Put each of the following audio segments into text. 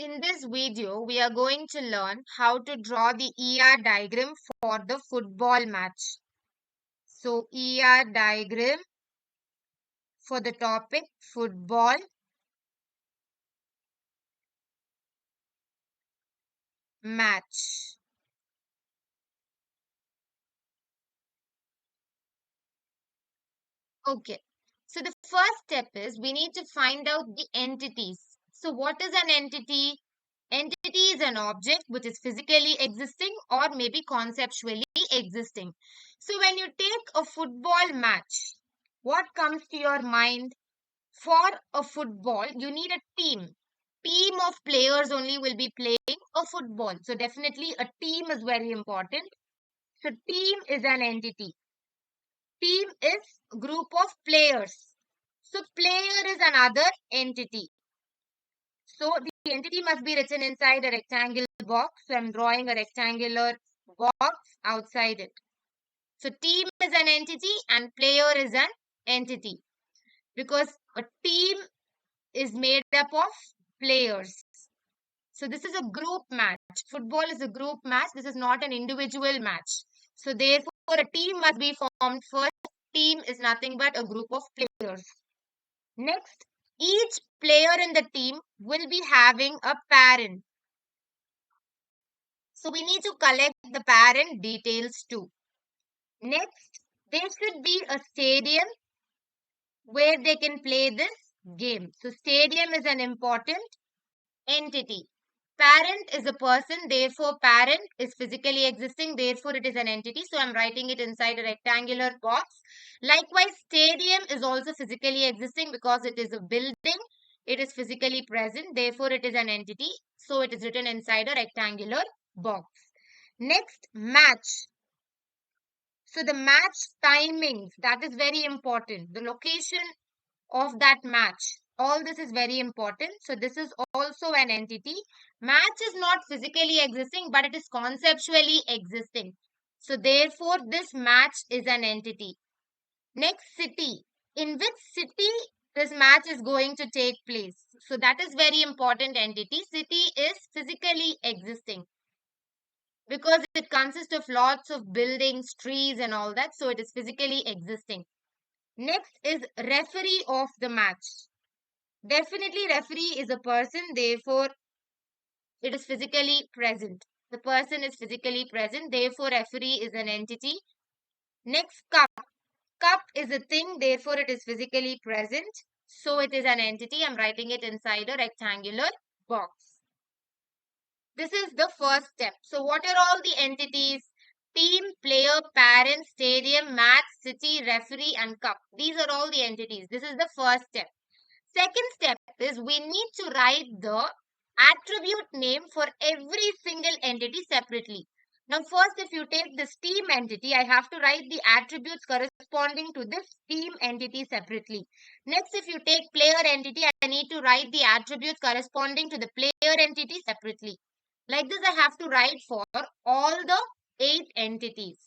In this video, we are going to learn how to draw the ER diagram for the football match. So, ER diagram for the topic football match. Okay. So, the first step is we need to find out the entities. So, what is an entity? Entity is an object which is physically existing or maybe conceptually existing. So, when you take a football match, what comes to your mind? For a football, you need a team. Team of players only will be playing a football. So definitely a team is very important. So team is an entity. Team is a group of players. So player is another entity. So the entity must be written inside a rectangular box. So I'm drawing a rectangular box outside it. So team is an entity and player is an entity. Because a team is made up of players. So this is a group match. Football is a group match. This is not an individual match. So therefore, a team must be formed first. Team is nothing but a group of players. Next, each player in the team will be having a parent. So we need to collect the parent details too. Next, there should be a stadium where they can play this game. So stadium is an important entity. Parent is a person, therefore parent is physically existing, therefore it is an entity. So I'm writing it inside a rectangular box. Likewise, stadium is also physically existing because it is a building. It is physically present, therefore it is an entity. So it is written inside a rectangular box. Next, match. So the match timings, that is very important. The location of that match. All this is very important. So this is also an entity. Match is not physically existing, but it is conceptually existing. So therefore, this match is an entity. Next, city. In which city this match is going to take place? So that is very important entity. City is physically existing because it consists of lots of buildings, trees and all that. So it is physically existing. Next is referee of the match. Definitely, referee is a person, therefore, it is physically present. The person is physically present, therefore, referee is an entity. Next, cup. Cup is a thing, therefore, it is physically present. So, it is an entity. I'm writing it inside a rectangular box. This is the first step. So, what are all the entities? Team, player, parent, stadium, match, city, referee, and cup. These are all the entities. This is the first step. Second step is we need to write the attribute name for every single entity separately. Now first, if you take this team entity, I have to write the attributes corresponding to this team entity separately. Next, if you take player entity, I need to write the attributes corresponding to the player entity separately. Like this, I have to write for all the 8 entities.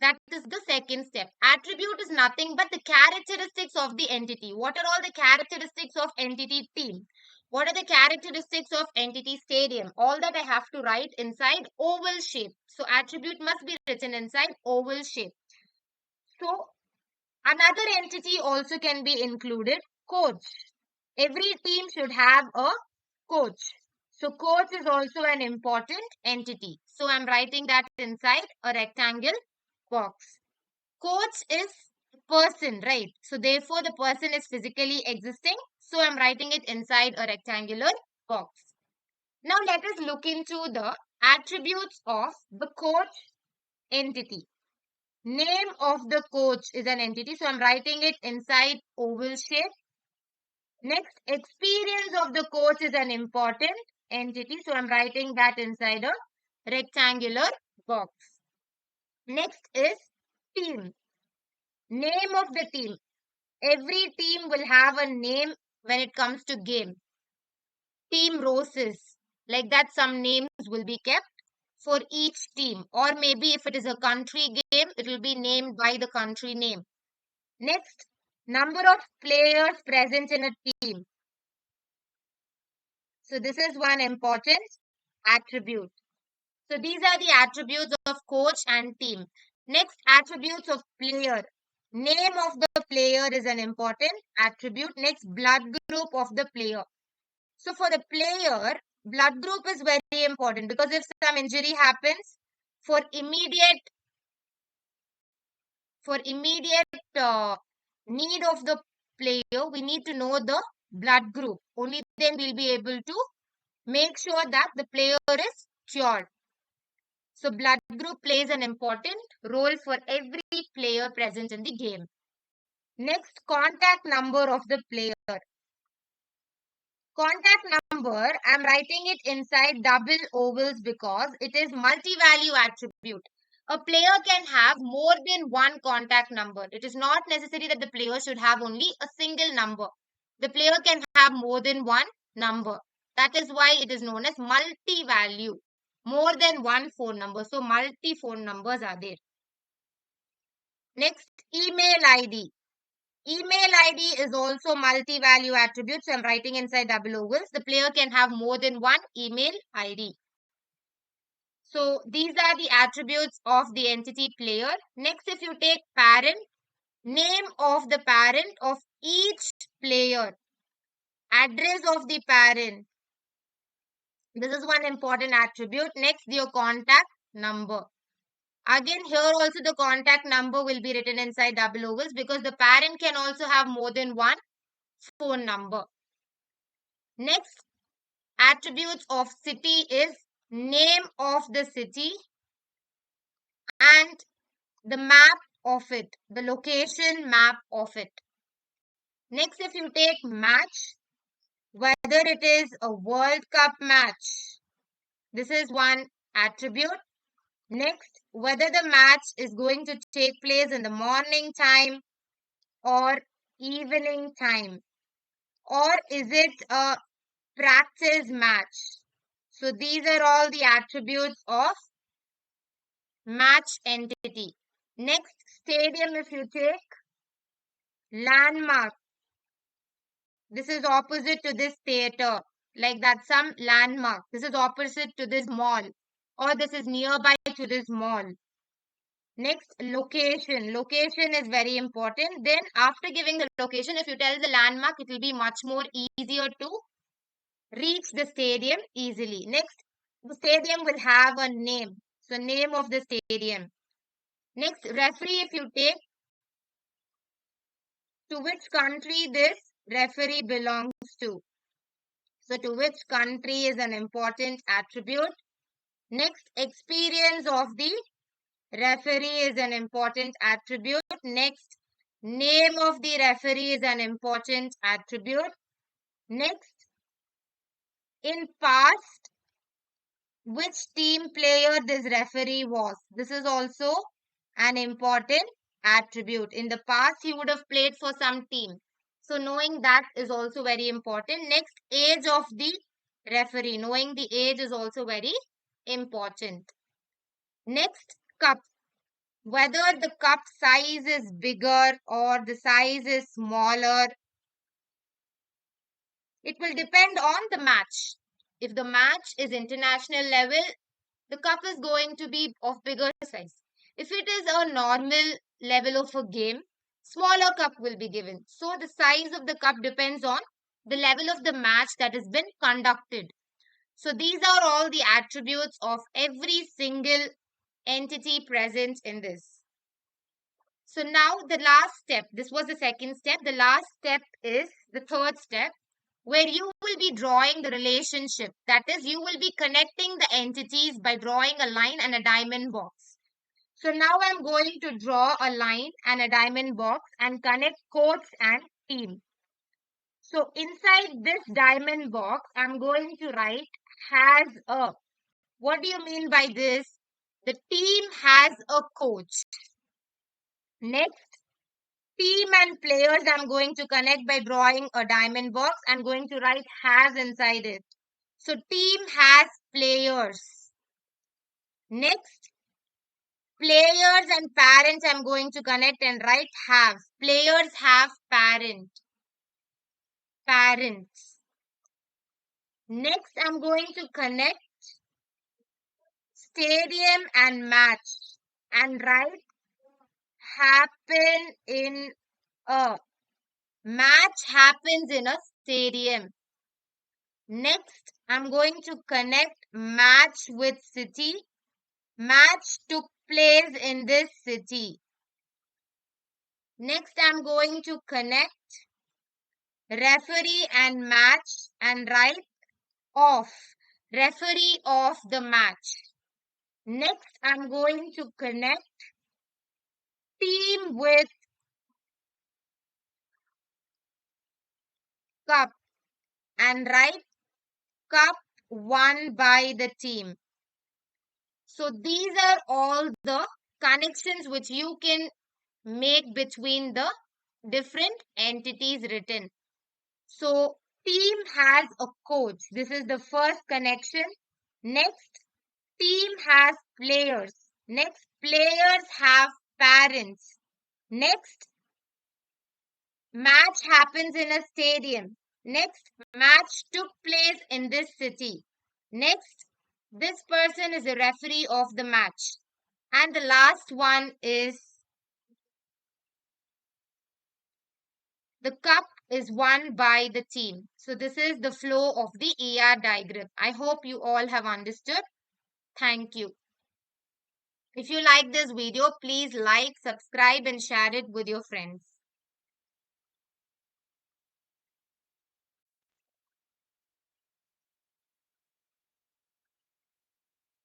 That is the second step. Attribute is nothing but the characteristics of the entity. What are all the characteristics of entity team? What are the characteristics of entity stadium? All that I have to write inside oval shape. So attribute must be written inside oval shape. So another entity also can be included, coach. Every team should have a coach. So coach is also an important entity. So I'm writing that inside a rectangle box. Coach is person, right? So therefore the person is physically existing. So I'm writing it inside a rectangular box. Now let us look into the attributes of the coach entity. Name of the coach is an entity. So I'm writing it inside oval shape. Next, experience of the coach is an important entity. So I'm writing that inside a rectangular box. Next is team. Name of the team. Every team will have a name when it comes to game. Team Roses. Like that, some names will be kept for each team. Or maybe if it is a country game, it will be named by the country name. Next, number of players present in a team. So this is one important attribute. So these are the attributes of coach and team. Next, attributes of player. Name of the player is an important attribute. Next, blood group of the player. So for the player, blood group is very important because if some injury happens, for immediate need of the player, we need to know the blood group. Only then we'll be able to make sure that the player is cured. So blood group plays an important role for every player present in the game. Next, contact number of the player. Contact number, I'm writing it inside double ovals because it is multi-value attribute. A player can have more than one contact number. It is not necessary that the player should have only a single number. The player can have more than one number. That is why it is known as multi-value. More than one phone number. So multi-phone numbers are there. Next, email ID. Email ID is also multi-value attribute. So I'm writing inside double ovals. The player can have more than one email ID. So these are the attributes of the entity player. Next, if you take parent, name of the parent of each player, address of the parent. This is one important attribute. Next, your contact number. Again, here also the contact number will be written inside double ovals because the parent can also have more than one phone number. Next, attributes of city is name of the city and the map of it, the location map of it. Next, if you take match, whether it is a World Cup match, this is one attribute. Next, whether the match is going to take place in the morning time or evening time, or is it a practice match? So these are all the attributes of match entity. Next, stadium, if you take landmark, this is opposite to this theater, like that some landmark. This is opposite to this mall, or this is nearby to this mall. Next, location. Location is very important. Then after giving the location, if you tell the landmark, it will be much more easier to reach the stadium easily. Next, the stadium will have a name. So name of the stadium. Next, referee, if you take, to which country this referee belongs to. So to which country is an important attribute. Next, experience of the referee is an important attribute. Next, name of the referee is an important attribute. Next, in past, which team player this referee was. This is also an important attribute. In the past, he would have played for some team. So knowing that is also very important. Next, age of the referee. Knowing the age is also very important. Next, cup. Whether the cup size is bigger or the size is smaller, it will depend on the match. If the match is international level, the cup is going to be of bigger size. If it is a normal level of a game, smaller cup will be given. So the size of the cup depends on the level of the match that has been conducted. So these are all the attributes of every single entity present in this. So now the last step, this was the second step. The last step is the third step, where you will be drawing the relationship. That is, you will be connecting the entities by drawing a line and a diamond box. So now I'm going to draw a line and a diamond box and connect coach and team. So inside this diamond box, I'm going to write has a. What do you mean by this? The team has a coach. Next, team and players I'm going to connect by drawing a diamond box. I'm going to write has inside it. So team has players. Next, players and parents I'm going to connect and write have. Players have parents. Next, I'm going to connect stadium and match and write happen in a match happens in a stadium. Next, I'm going to connect match with city. Match took place in this city. Next, I'm going to connect referee and match and write off. Referee of the match. Next, I'm going to connect team with cup and write cup won by the team. So these are all the connections which you can make between the different entities written. So team has a coach. This is the first connection. Next, team has players. Next, players have parents. Next, match happens in a stadium. Next, match took place in this city. Next, this person is a referee of the match. And the last one is the cup is won by the team. So this is the flow of the ER diagram. I hope you all have understood. Thank you. If you like this video, please like, subscribe and share it with your friends.